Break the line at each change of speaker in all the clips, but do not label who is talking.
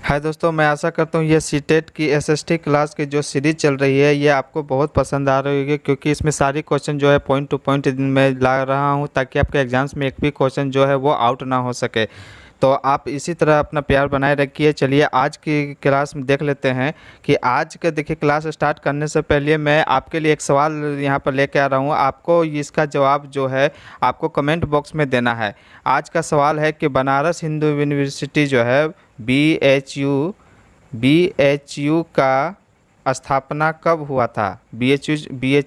हाय दोस्तों, मैं आशा करता हूँ ये सीटेट की एसएसटी क्लास की जो सीरीज़ चल रही है ये आपको बहुत पसंद आ रही होगी, क्योंकि इसमें सारी क्वेश्चन जो है पॉइंट टू पॉइंट मैं ला रहा हूँ ताकि आपके एग्जाम्स में एक भी क्वेश्चन जो है वो आउट ना हो सके। तो आप इसी तरह अपना प्यार बनाए रखिए। चलिए आज की क्लास में देख लेते हैं कि आज का देखिए, क्लास स्टार्ट करने से पहले मैं आपके लिए एक सवाल यहाँ पर लेके आ रहा हूँ। आपको इसका जवाब जो है आपको कमेंट बॉक्स में देना है। आज का सवाल है कि बनारस हिंदू यूनिवर्सिटी जो है बी एच यू का स्थापना कब हुआ था। बी एच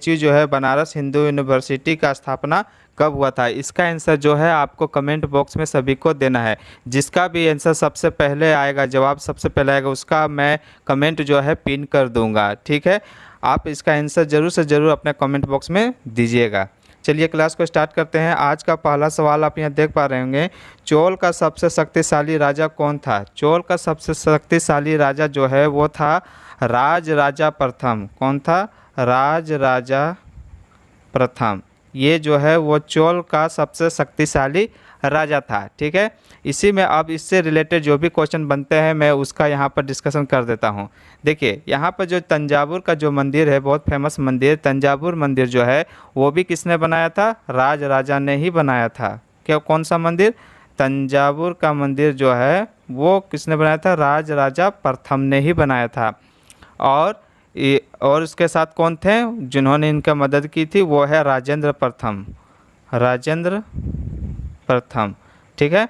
यू जो है बनारस हिंदू यूनिवर्सिटी का स्थापना कब हुआ था। इसका आंसर जो है आपको कमेंट बॉक्स में सभी को देना है। जिसका भी आंसर सबसे पहले आएगा, जवाब सबसे पहले आएगा, उसका मैं कमेंट जो है पिन कर दूंगा। ठीक है, आप इसका आंसर ज़रूर से ज़रूर अपने कमेंट बॉक्स में दीजिएगा। चलिए क्लास को स्टार्ट करते हैं। आज का पहला सवाल आप यहाँ देख पा रहे होंगे, चोल का सबसे शक्तिशाली राजा कौन था। चोल का सबसे शक्तिशाली राजा जो है वो था राज राजा प्रथम। कौन था? राज राजा प्रथम। ये जो है वो चोल का सबसे शक्तिशाली राजा था। ठीक है, इसी में अब इससे रिलेटेड जो भी क्वेश्चन बनते हैं मैं उसका यहाँ पर डिस्कशन कर देता हूँ। देखिए यहाँ पर जो तंजावुर का जो मंदिर है, बहुत फेमस मंदिर तंजावुर मंदिर जो है वो भी किसने बनाया था? राज राजा ने ही बनाया था। क्या कौन सा मंदिर? तंजावुर का मंदिर जो है वो किसने बनाया था? राज राजा प्रथम ने ही बनाया था। और उसके साथ कौन थे जिन्होंने इनका मदद की थी? वो है राजेंद्र प्रथम। राजेंद्र प्रथम। ठीक है,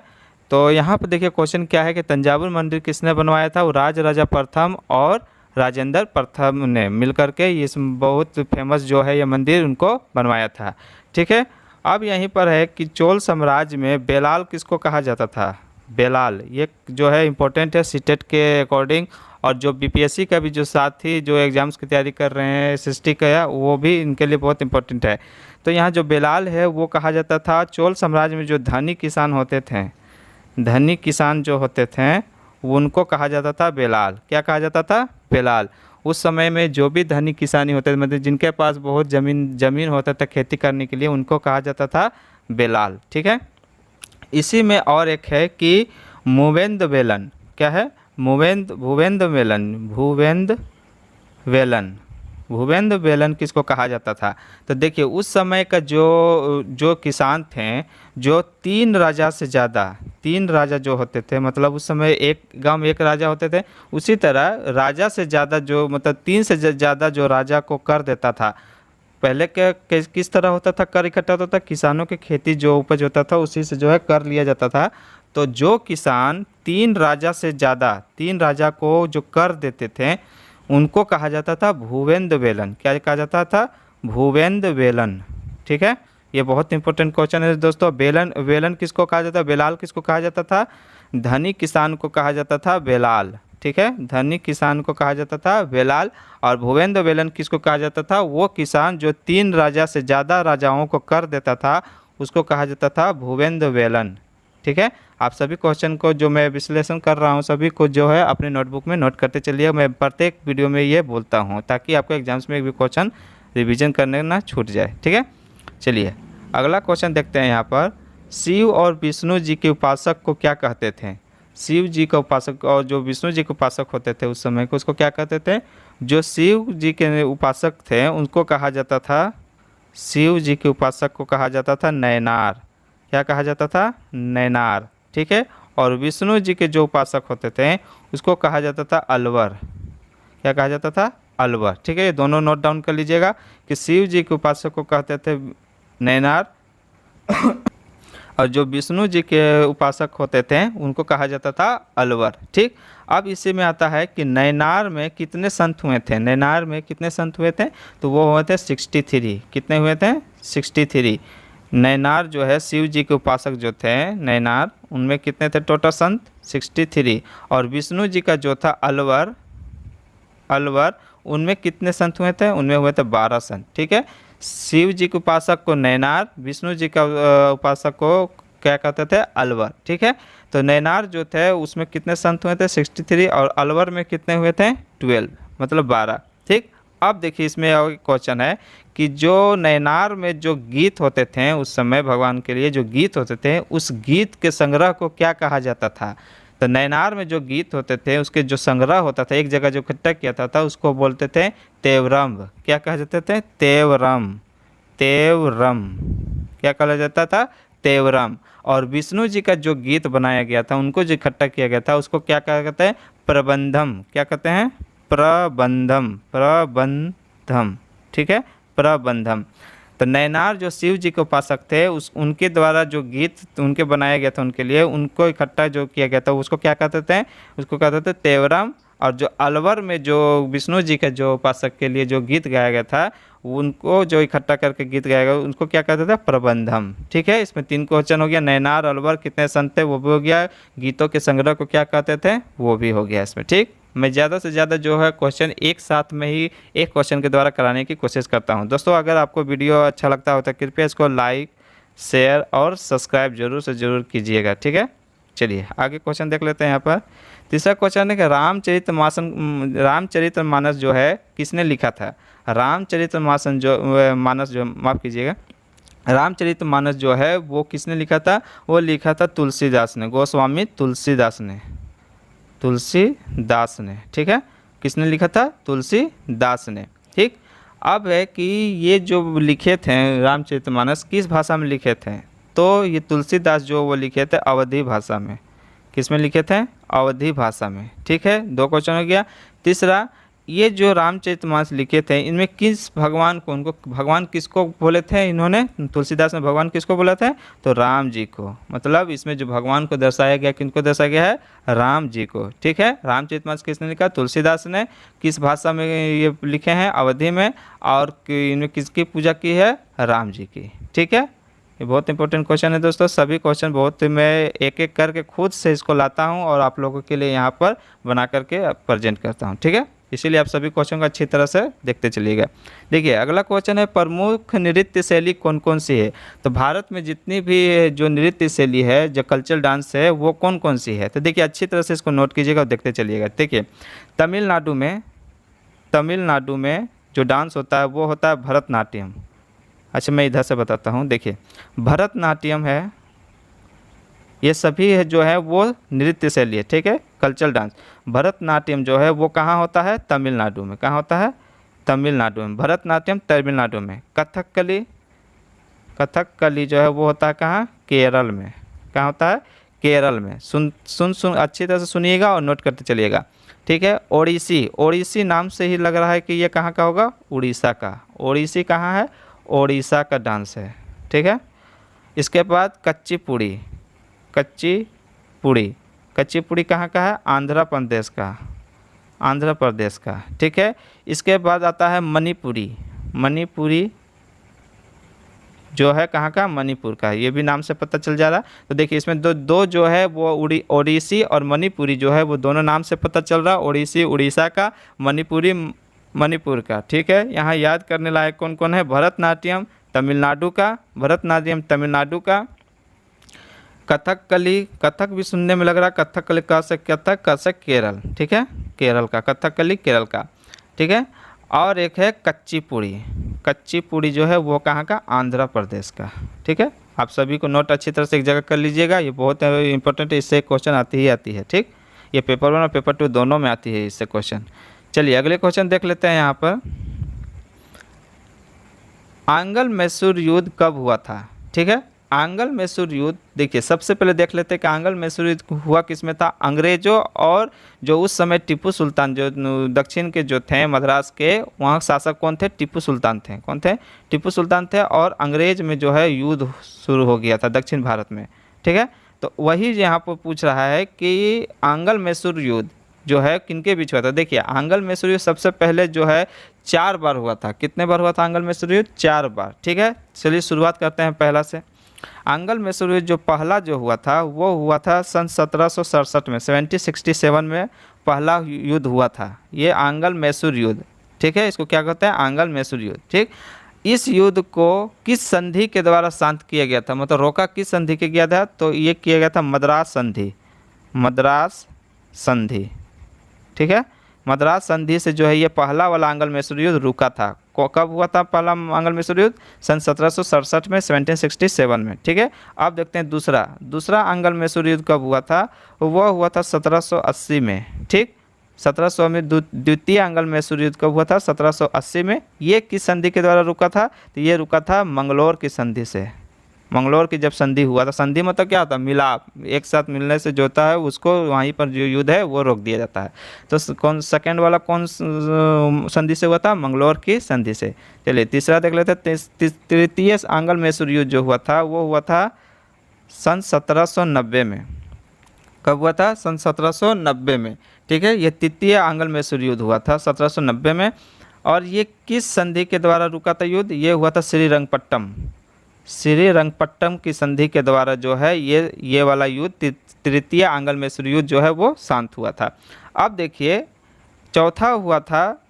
तो यहाँ पर देखिए क्वेश्चन क्या है कि तंजावुर मंदिर किसने बनवाया था? वो राज राजा प्रथम और राजेंद्र प्रथम ने मिलकर के इस बहुत फेमस जो है ये मंदिर उनको बनवाया था। ठीक है, अब यहीं पर है कि चोल साम्राज्य में बेलाल किसको कहा जाता था? बेलाल, ये जो है इम्पोर्टेंट है सीटेट के अकॉर्डिंग, और जो बीपीएससी का भी जो साथी जो एग्ज़ाम्स की तैयारी कर रहे हैं एसएसटी का, वो भी इनके लिए बहुत इंपॉर्टेंट है। तो यहाँ जो बेलाल है वो कहा जाता था चोल साम्राज्य में जो धनी किसान होते थे, धनी किसान जो होते थे उनको कहा जाता था बेलाल। क्या कहा जाता था? बेलाल। उस समय में जो भी धनी किसानी होते थे, मतलब जिनके पास बहुत ज़मीन होता था खेती करने के लिए, उनको कहा जाता था बेलाल। ठीक है, इसी में और एक है कि मूवेंद वेलन। क्या है? भूवेंद्र वेलन किसको कहा जाता था? तो देखिए उस समय का जो किसान थे, जो तीन राजा जो होते थे, मतलब उस समय एक गांव में एक राजा होते थे, उसी तरह राजा से ज़्यादा जो मतलब तीन से ज़्यादा जो राजा को कर देता था। पहले किस तरह होता था? कर इकट्ठा होता था, किसानों की खेती जो उपज होता था उसी से जो है कर लिया जाता था। तो जो किसान तीन राजा को जो कर देते थे उनको कहा जाता था भूवेंद्र वेलन। क्या कहा जाता था? भूवेंद्र वेलन। ठीक है, ये बहुत इंपॉर्टेंट क्वेश्चन है दोस्तों। वेलन किसको कहा जाता? बेलाल किसको कहा जाता था? धनी किसान को कहा जाता था बेलाल। ठीक है, धनी किसान को कहा जाता था बेलाल। और भूवेंद्र वेलन किसको कहा जाता था? वो किसान जो तीन राजा से ज़्यादा राजाओं को कर देता था उसको कहा जाता था भूवेंद्र वेलन। ठीक है, आप सभी क्वेश्चन को जो मैं विश्लेषण कर रहा हूँ सभी को जो है अपने नोटबुक में नोट करते चलिए। मैं प्रत्येक वीडियो में ये बोलता हूँ ताकि आपको एग्जाम्स में एक भी क्वेश्चन रिवीजन करने ना छूट जाए। ठीक है, चलिए अगला क्वेश्चन देखते हैं। यहाँ पर शिव और विष्णु जी के उपासक को क्या कहते थे? शिव जी का उपासक और जो विष्णु जी के उपासक होते थे उस समय को उसको क्या कहते थे? जो शिव जी के उपासक थे उनको कहा जाता था, शिव जी के उपासक को कहा जाता था नैनार। क्या कहा जाता था? नैनार। ठीक है, और विष्णु जी के जो उपासक होते थे उसको कहा जाता था अलवर। क्या कहा जाता था? अलवर। ठीक है, ये दोनों नोट डाउन कर लीजिएगा कि शिव जी के उपासक को कहते थे नैनार और जो विष्णु जी के उपासक होते थे उनको कहा जाता था अलवर। ठीक, अब इसी में आता है कि नैनार में कितने संत हुए थे? नैनार में कितने संत हुए थे? तो वो हुए थे 63। कितने हुए थे? 63। नैनार जो है शिव जी के उपासक जो थे नैनार, उनमें कितने थे टोटल संत? 63। और विष्णु जी का जो था अलवर, उनमें कितने संत हुए थे? उनमें हुए थे 12 संत। ठीक है, शिव जी के उपासक को नैनार, विष्णु जी का उपासक को क्या कहते थे? अलवर। ठीक है, तो नैनार जो थे उसमें कितने संत हुए थे? 63। और अलवर में कितने हुए थे? 12, मतलब 12। ठीक, अब देखिए इसमें क्वेश्चन है कि जो नैनार में जो गीत होते थे उस समय भगवान के लिए जो गीत होते थे उस गीत के संग्रह को क्या कहा जाता था? तो नैनार में जो गीत होते थे उसके जो संग्रह होता था, एक जगह जो इकट्ठा किया था उसको बोलते थे तेवरम। क्या कहा जाते थे? तेवरम। तेवरम क्या कहा जाता था? तेवरम। और विष्णु जी का जो गीत बनाया गया था, उनको जो इकट्ठा किया गया था, उसको क्या कहा कहते हैं? प्रबंधम। क्या कहते हैं? प्रबंधम। प्रबंधम, ठीक है, प्रबंधम। तो नैनार जो शिव जी के उपासक थे, उस उनके द्वारा जो गीत उनके बनाया गया था उनके लिए, उनको इकट्ठा जो किया गया था उसको क्या कहते थे? उसको कहते थे तेवरम। और जो अलवर में जो विष्णु जी के जो उपासक के लिए जो गीत गाया गया था, उनको जो इकट्ठा करके गीत गाया गया उनको क्या कहते थे? प्रबंधम। ठीक है, इसमें 3 क्वेश्चन हो गया। नैनार, अलवर कितने संत थे वो भी हो गया। गीतों के संग्रह को क्या कहते थे वो भी हो गया इसमें। ठीक, मैं ज़्यादा से ज़्यादा जो है क्वेश्चन एक साथ में ही एक क्वेश्चन के द्वारा कराने की कोशिश करता हूं। दोस्तों, अगर आपको वीडियो अच्छा लगता हो तो कृपया इसको लाइक, शेयर और सब्सक्राइब जरूर से ज़रूर कीजिएगा। ठीक है, चलिए आगे क्वेश्चन देख लेते हैं। यहाँ पर तीसरा क्वेश्चन है कि रामचरितमानस जो है किसने लिखा था? मानस जो माफ़ कीजिएगा, रामचरितमानस जो है वो किसने लिखा था? वो लिखा था तुलसीदास ने, गोस्वामी तुलसीदास ने। तुलसीदास ने, ठीक है, किसने लिखा था? तुलसीदास ने। ठीक, अब है कि ये जो लिखे थे रामचरितमानस किस भाषा में लिखे थे? तो ये तुलसीदास जो वो लिखे थे अवधी भाषा में। किस में लिखे थे? अवधी भाषा में। ठीक है, 2 क्वेश्चन हो गया। तीसरा, ये जो रामचरितमानस लिखे थे इनमें किस भगवान को, उनको भगवान किसको बोले थे इन्होंने? तुलसीदास ने भगवान किसको बोला था? तो राम जी को। मतलब इसमें जो भगवान को दर्शाया गया, किनको दर्शाया गया है? राम जी को। ठीक है, रामचरितमानस किसने लिखा? तुलसीदास ने। किस भाषा में ये लिखे हैं? अवधी में। और इनमें किसकी पूजा की है? राम जी की। ठीक है, ये बहुत इंपॉर्टेंट क्वेश्चन है दोस्तों। सभी क्वेश्चन बहुत मैं एक एक करके खुद से इसको लाता हूं और आप लोगों के लिए यहाँ पर बना करके प्रेजेंट करता हूं। ठीक है, इसीलिए आप सभी क्वेश्चन को अच्छी तरह से देखते चलिएगा। देखिए अगला क्वेश्चन है, प्रमुख नृत्य शैली कौन कौन सी है? तो भारत में जितनी भी जो नृत्य शैली है, जो कल्चरल डांस है, वो कौन कौन सी है? तो देखिए अच्छी तरह से इसको नोट कीजिएगा और देखते चलिएगा। देखिए तमिलनाडु में जो डांस होता है वो होता है भरतनाट्यम। अच्छा, मैं इधर से बताता हूँ। देखिए भरतनाट्यम है, ये सभी है जो है वो नृत्य शैली है। ठीक है, कल्चरल डांस। भरतनाट्यम जो है वो कहाँ होता है? तमिलनाडु में। कहाँ होता है? तमिलनाडु में। भरतनाट्यम तमिलनाडु में। कथकली जो है वो होता है कहाँ? केरल में। कहाँ होता है? केरल में। सुन अच्छी तरह से सुनिएगा और नोट करते चलिएगा। ठीक है, ओडिसी नाम से ही लग रहा है कि ये कहाँ का होगा? उड़ीसा का। ओडिसी कहाँ है? ओडिशा का डांस है। ठीक है, इसके बाद कच्ची पुड़ी कहाँ का है? आंध्र प्रदेश का। ठीक है, इसके बाद आता है मणिपुरी जो है कहाँ का? मणिपुर का। ये भी नाम से पता चल जा रहा है। तो देखिए इसमें दो जो है वो ओडिसी और मणिपुरी जो है वो दोनों नाम से पता चल रहा है। ओडिसी उड़ीसा का, मणिपुरी मणिपुर का। ठीक है, यहाँ याद करने लायक कौन कौन है? भरतनाट्यम तमिलनाडु का, कथक भी सुनने में लग रहा है। कथकली कथक केरल। ठीक है, केरल का कथकली, केरल का। ठीक है, और एक है कच्ची पुड़ी जो है वो कहाँ का? आंध्र प्रदेश का। ठीक है, आप सभी को नोट अच्छी तरह से एक जगह कर लीजिएगा, ये बहुत इंपॉर्टेंट है, इससे क्वेश्चन आती है। ठीक, ये पेपर 1 और पेपर 2 दोनों में आती है इससे क्वेश्चन। चलिए अगले क्वेश्चन देख लेते हैं। यहाँ पर आंगल मैसूर युद्ध कब हुआ था? ठीक है, आंगल मैसूर युद्ध, देखिए सबसे पहले देख लेते हैं कि आंगल मैसूर युद्ध हुआ किसमें था? अंग्रेजों और जो उस समय टीपू सुल्तान जो दक्षिण के जो थे मद्रास के, वहाँ शासक कौन थे? टीपू सुल्तान थे। कौन थे? टिप्पू सुल्तान थे। और अंग्रेज में जो है युद्ध शुरू हो गया था दक्षिण भारत में। ठीक है, तो वही यहाँ पर पूछ रहा है कि आंगल मैसूर युद्ध जो है किनके बीच हुआ था? देखिए आंगल मैसूर युद्ध सबसे पहले जो है 4 बार हुआ था। कितने बार हुआ था आंगल मैसूर युद्ध? 4 बार। ठीक है, चलिए शुरुआत करते हैं पहला से। आंगल मैसूर युद्ध जो पहला जो हुआ था वो हुआ था सन 1767 में, 1767 में पहला युद्ध हुआ था, ये आंगल मैसूर युद्ध। ठीक है, इसको क्या कहते हैं? आंगल मैसूर युद्ध। ठीक, इस युद्ध को किस संधि के द्वारा शांत किया गया था? मतलब रोका किस संधि के गया था? तो ये किया गया था मद्रास संधि। ठीक है, मद्रास संधि से जो है ये पहला वाला आंगल मैसूर युद्ध रुका था। कब हुआ था पहला आंग्ल मैसूर युद्ध? सन 1767 में, 1767 में। ठीक है, अब देखते हैं दूसरा आंग्ल मैसूर युद्ध कब हुआ था? वह हुआ था 1780 में। ठीक, 1700 में द्वितीय आंग्ल मैसूर युद्ध कब हुआ था? 1780 में। ये किस संधि के द्वारा रुका था? तो ये रुका था मंगलौर की संधि से। मंगलौर की जब संधि हुआ था, संधि मतलब क्या होता है? मिलाप, एक साथ मिलने से जो होता है उसको वहीं पर जो युद्ध है वो रोक दिया जाता है। तो कौन सेकेंड वाला कौन संधि से हुआ था? मंगलौर की संधि से। चलिए तीसरा देख लेते हैं। तृतीय आंग्ल मैसूर युद्ध जो हुआ था वो हुआ था सन 1790 में। कब हुआ था? सन 1790 में। ठीक है, ये तृतीय आंग्ल मैसूर युद्ध हुआ था 1790 में। और ये किस संधि के द्वारा रुका था युद्ध? ये हुआ था श्रीरंगपट्टम की संधि के द्वारा जो है ये वाला युद्ध, तृतीय आंग्ल मैसूर युद्ध जो है वो शांत हुआ था। अब देखिए चौथा हुआ था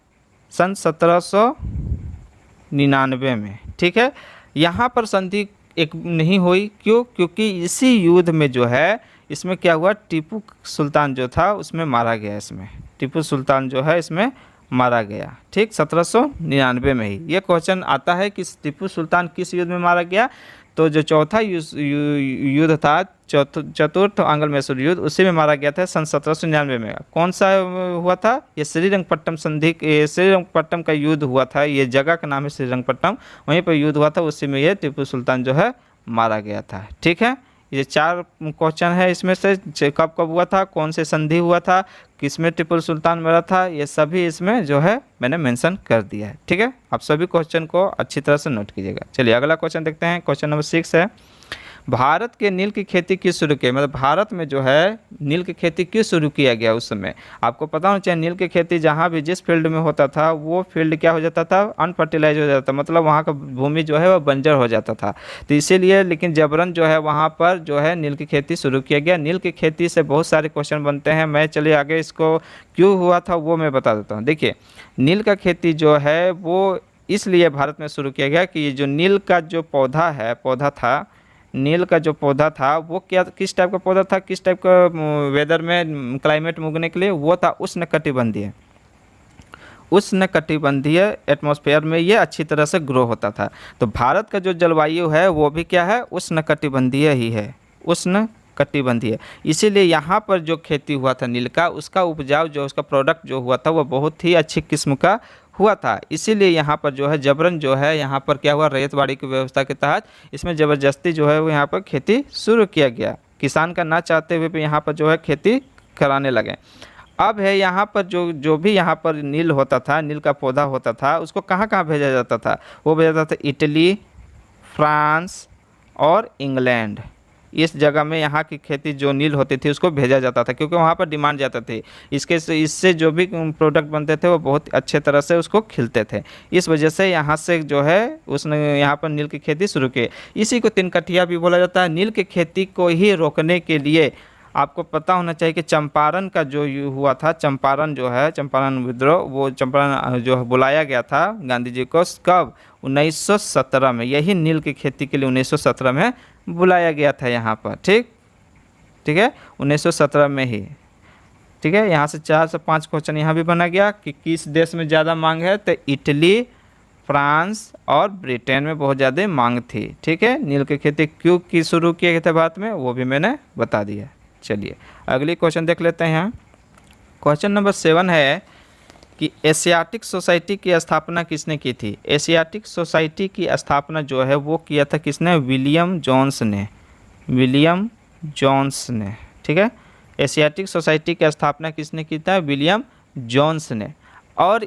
सन 1799 में। ठीक है, यहाँ पर संधि एक नहीं हुई, क्यों? क्योंकि इसी युद्ध में जो है इसमें क्या हुआ? टीपू सुल्तान जो था उसमें मारा गया। इसमें टीपू सुल्तान जो है इसमें मारा गया। ठीक, 1799 में ही ये क्वेश्चन आता है कि टीपू सुल्तान किस युद्ध में मारा गया? तो जो चौथा युद्ध था, चतुर्थ आंग्ल मैसूर युद्ध, उसी में मारा गया था सन 1799 में। कौन सा हुआ था? ये श्रीरंगपट्टम संधि, श्रीरंगपट्टम का युद्ध हुआ था। ये जगह का नाम है श्रीरंगपट्टम, वहीं पर युद्ध हुआ था, उसी में ये टीपू सुल्तान जो है मारा गया था। ठीक है, ये 4 क्वेश्चन है इसमें से। कब कब हुआ था, कौन से संधि हुआ था, किसमें टीपू सुल्तान मरा था, ये सभी इसमें जो है मैंने मेंशन कर दिया है। ठीक है, आप सभी क्वेश्चन को अच्छी तरह से नोट कीजिएगा। चलिए अगला क्वेश्चन देखते हैं। क्वेश्चन नंबर 6 है, भारत के नील की खेती क्यों शुरू की? मतलब भारत में जो है नील की खेती क्यों शुरू किया गया उस समय? आपको पता होना चाहिए नील की खेती जहाँ भी जिस फील्ड में होता था वो फील्ड क्या हो जाता था? अनफर्टिलाइज हो जाता था, मतलब वहाँ का भूमि जो है वह बंजर हो जाता था। तो इसीलिए लेकिन जबरन जो है वहाँ पर जो है नील की खेती शुरू किया गया। नील की खेती से बहुत सारे क्वेश्चन बनते हैं। मैं चलिए आगे इसको क्यों हुआ था वो मैं बता देता हूँ। देखिए नील का खेती जो है वो इसलिए भारत में शुरू किया गया कि ये जो नील का जो पौधा था, नील का जो पौधा था वो किस टाइप का पौधा था, किस टाइप का वेदर में क्लाइमेट में उगने के लिए? वो था उष्णकटिबंधीय एटमॉस्फेयर में ये अच्छी तरह से ग्रो होता था। तो भारत का जो जलवायु है वो भी क्या है? उष्णकटिबंधीय ही है, उष्णकटिबंधीय। इसीलिए यहाँ पर जो खेती हुआ था नील का, उसका उपजाऊ जो उसका प्रोडक्ट जो हुआ था वो बहुत ही अच्छी किस्म का हुआ था। इसीलिए यहाँ पर जो है जबरन जो है यहाँ पर क्या हुआ? रैयतवाड़ी की व्यवस्था के तहत इसमें ज़बरदस्ती जो है वो यहाँ पर खेती शुरू किया गया। किसान का ना चाहते हुए भी यहाँ पर जो है खेती कराने लगे। अब है यहाँ पर जो भी यहाँ पर नील होता था, नील का पौधा होता था, उसको कहाँ कहाँ भेजा जाता था? वो भेजा जाता था इटली, फ्रांस और इंग्लैंड। इस जगह में यहाँ की खेती जो नील होती थी उसको भेजा जाता था, क्योंकि वहाँ पर डिमांड ज़्यादा थी। इससे जो भी प्रोडक्ट बनते थे वो बहुत अच्छे तरह से उसको खिलते थे। इस वजह से यहाँ से जो है उसने यहाँ पर नील की खेती शुरू की। इसी को तिनकठिया भी बोला जाता है। नील की खेती को ही रोकने के लिए आपको पता होना चाहिए कि चंपारण का जो हुआ था, चंपारण जो है, चंपारण विद्रोह, वो चंपारण जो बुलाया गया था गांधी जी को कब? 1917 में। यही नील की खेती के लिए 1917 में बुलाया गया था यहाँ पर। ठीक है, 1917 में ही। ठीक है, यहाँ से 4 से 5 क्वेश्चन यहाँ भी बना गया कि किस देश में ज़्यादा मांग है? तो इटली, फ्रांस और ब्रिटेन में बहुत ज़्यादा मांग थी। ठीक है, नील की खेती क्यों की शुरू किए गए थे भारत में, वो भी मैंने बता दिया। चलिए अगली क्वेश्चन देख लेते हैं। यहाँ क्वेश्चन नंबर 7 है कि एशियाटिक सोसाइटी की स्थापना किसने की थी? एशियाटिक सोसाइटी की स्थापना जो है वो किया था किसने? विलियम जोन्स ने। ठीक है, एशियाटिक सोसाइटी की स्थापना किसने की था? विलियम जोन्स ने। और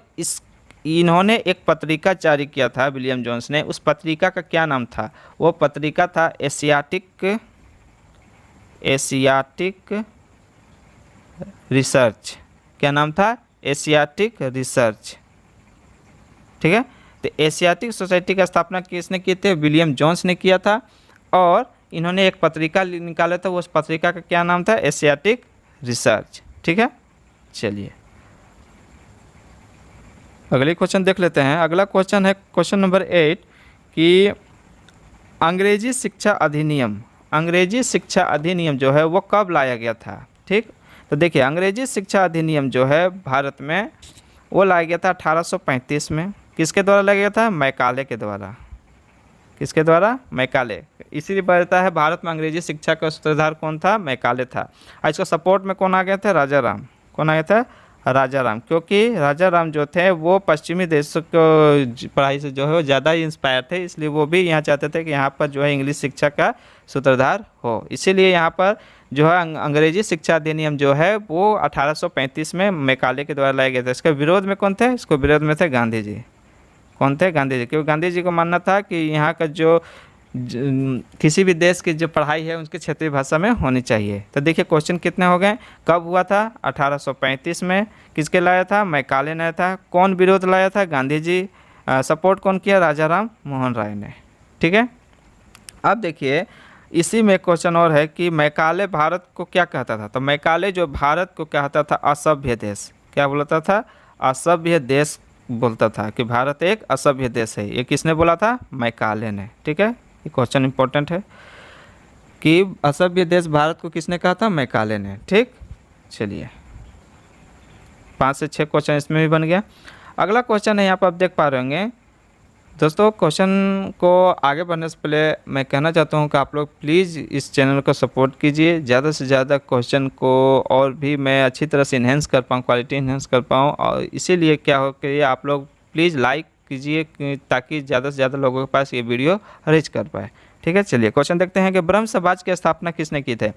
इन्होंने एक पत्रिका जारी किया था विलियम जोन्स ने। उस पत्रिका का क्या नाम था? वो पत्रिका था एशियाटिक रिसर्च। क्या नाम था? Asiatic research. ठीक है, तो एशियाटिक सोसाइटी की स्थापना किसने की थी? विलियम जोन्स ने किया था। और इन्होंने एक पत्रिका निकाला था, उस पत्रिका का क्या नाम था? Asiatic research. ठीक है, चलिए अगले क्वेश्चन देख लेते हैं। अगला क्वेश्चन है क्वेश्चन नंबर 8 कि अंग्रेजी शिक्षा अधिनियम जो है वो कब लाया गया था? ठीक, तो देखिए अंग्रेजी शिक्षा अधिनियम जो है भारत में वो लाया गया था 1835 में। किसके द्वारा लाया गया था? मैकाले के द्वारा। किसके द्वारा? मैकाले। इसीलिए बताता है भारत में अंग्रेजी शिक्षा का सूत्रधार कौन था? मैकाले था। और इसको सपोर्ट में कौन आ गए थे? राजा राम। कौन आ गया था? राजा राम। क्योंकि राजा राम जो थे वो पश्चिमी देशों को पढ़ाई से जो है वो ज़्यादा ही इंस्पायर थे, इसलिए वो भी यहाँ चाहते थे कि यहाँ पर जो है इंग्लिश शिक्षा का सूत्रधार हो। इसीलिए यहाँ पर जो है अंग्रेजी शिक्षा अधिनियम जो है वो 1835 में मैकाले के द्वारा लाया गया था। इसके विरोध में कौन थे? इसको विरोध में थे गांधी जी। कौन थे? गांधी जी। क्योंकि गांधी जी को मानना था कि यहाँ का जो किसी भी देश की जो पढ़ाई है उसकी क्षेत्रीय भाषा में होनी चाहिए। तो देखिए क्वेश्चन कितने हो गए। कब हुआ था? 1835 में। किसके लाया था? मैकाले ने था। कौन विरोध लाया था? गांधी जी। सपोर्ट कौन किया? राजा राम मोहन राय ने। ठीक है। अब देखिए इसी में क्वेश्चन और है कि मैकाले भारत को क्या कहता था? तो मैकाले जो भारत को कहता था असभ्य देश। क्या बोलता था? असभ्य देश बोलता था कि भारत एक असभ्य देश है। ये किसने बोला था? मैकाले ने। ठीक है, ये क्वेश्चन इंपॉर्टेंट है कि असभ्य देश भारत को किसने कहा था? मैकाले ने। ठीक, चलिए 5 से 6 क्वेश्चन इसमें भी बन गया। अगला क्वेश्चन है यहाँ पर आप देख पा रहे होंगे दोस्तों। क्वेश्चन को आगे बढ़ने से पहले मैं कहना चाहता हूँ कि आप लोग प्लीज़ इस चैनल को सपोर्ट कीजिए, ज़्यादा से ज़्यादा क्वेश्चन को और भी मैं अच्छी तरह से इन्हेंस कर पाऊँ, क्वालिटी इन्हेंस कर पाऊँ। और इसीलिए क्या हो कि आप लोग प्लीज़ लाइक कीजिए ताकि ज़्यादा से ज़्यादा लोगों के पास ये वीडियो रीच कर पाए। ठीक है, चलिए क्वेश्चन देखते हैं कि ब्रह्म समाज की स्थापना किसने की थी?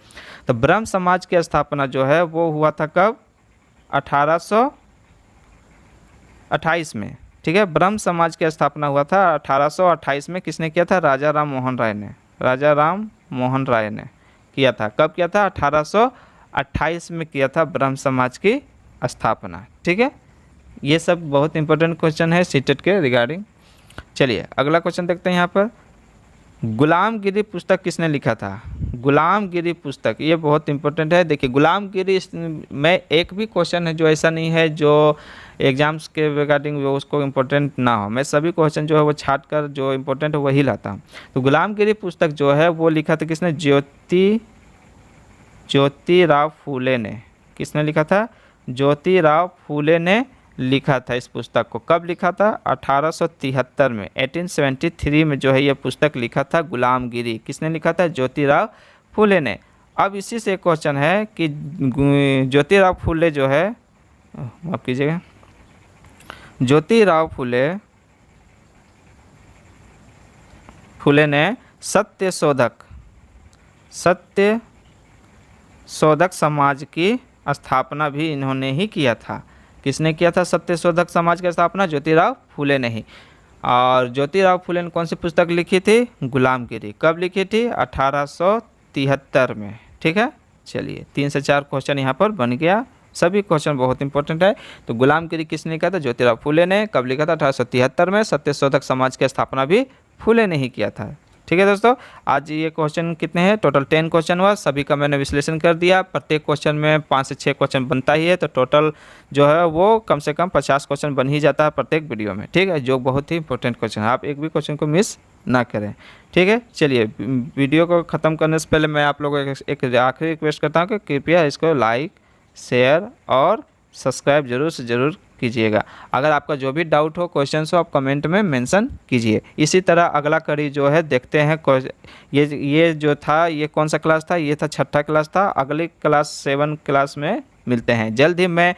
तो ब्रह्म समाज की स्थापना जो है वो हुआ था कब? 1828 में। ठीक है, ब्रह्म समाज की स्थापना हुआ था 1828 में। किसने किया था? राजा राम मोहन राय ने। राजा राम मोहन राय ने किया था। कब किया था? 1828 में किया था ब्रह्म समाज की स्थापना। ठीक है, ये सब बहुत इंपॉर्टेंट क्वेश्चन है सीटेट के रिगार्डिंग। चलिए अगला क्वेश्चन देखते हैं यहाँ पर। गुलामगिरी पुस्तक किसने लिखा था? गुलामगिरी पुस्तक, ये बहुत इंपॉर्टेंट है। देखिए गुलामगिरी में एक भी क्वेश्चन है जो ऐसा नहीं है जो एग्जाम्स के रिगार्डिंग वो उसको इम्पोर्टेंट ना हो। मैं सभी क्वेश्चन जो है वो छाट कर जो इम्पोर्टेंट है वही लाता हूँ। तो गुलामगिरी पुस्तक जो है वो लिखा था किसने? ज्योतिराव फूले ने। किसने लिखा था? ज्योतिराव फूले ने लिखा था इस पुस्तक को। कब लिखा था? 1873 में, 1873 में जो है ये पुस्तक लिखा था गुलामगिरी। किसने लिखा था? ज्योतिराव फूले ने। अब इसी से क्वेश्चन है कि ज्योतिराव फूले जो है, माफ कीजिएगा, ज्योतिराव फूले ने सत्य शोधक समाज की स्थापना भी इन्होंने ही किया था। किसने किया था सत्य शोधक समाज की स्थापना? ज्योतिराव फूले ने ही। और ज्योतिराव फूले ने कौन सी पुस्तक लिखी थी? गुलामगिरी। कब लिखी थी? 1873 में। ठीक है, चलिए 3 से 4 क्वेश्चन यहाँ पर बन गया। सभी क्वेश्चन बहुत इंपॉर्टेंट है। तो गुलामगिरी किसने लिखा था? ज्योतिराव फूले ने। कब लिखा था? 1873 में। सत्य शोधक समाज की स्थापना भी फूले ने ही किया था। ठीक है दोस्तों, आज ये क्वेश्चन कितने हैं? टोटल 10 क्वेश्चन हुआ। सभी का मैंने विश्लेषण कर दिया। प्रत्येक क्वेश्चन में 5 से 6 क्वेश्चन बनता ही है, तो टोटल जो है वो कम से कम 50 क्वेश्चन बन ही जाता है प्रत्येक वीडियो में। ठीक है, जो बहुत ही इंपॉर्टेंट क्वेश्चन है, आप एक भी क्वेश्चन को मिस ना करें। ठीक है, चलिए वीडियो को ख़त्म करने से पहले मैं आप लोगों को एक आखिरी रिक्वेस्ट करता हूँ कि कृपया इसको लाइक, शेयर और सब्सक्राइब जरूर से ज़रूर कीजिएगा। अगर आपका जो भी डाउट हो, क्वेश्चन हो, आप कमेंट में मेंशन कीजिए। इसी तरह अगला कड़ी जो है देखते हैं। ये जो था ये कौन सा क्लास था? ये था 6ठा क्लास था। अगली क्लास 7 क्लास में मिलते हैं जल्द ही। मैं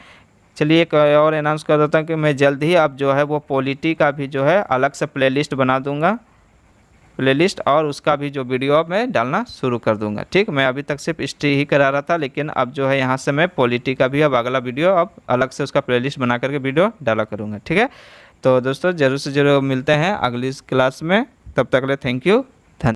चलिए एक और अनाउंस कर देता हूँ कि मैं जल्द ही अब जो है वो पॉलिटी का भी जो है अलग से प्लेलिस्ट बना दूँगा, प्लेलिस्ट, और उसका भी जो वीडियो अब मैं डालना शुरू कर दूंगा। ठीक, मैं अभी तक सिर्फ हिस्ट्री ही करा रहा था, लेकिन अब जो है यहाँ से मैं पॉलिटी का भी अब अगला वीडियो अब अलग से उसका प्लेलिस्ट बना करके वीडियो डाला करूँगा। ठीक है, तो दोस्तों ज़रूर से ज़रूर मिलते हैं अगली क्लास में। तब तक के लिए थैंक यू।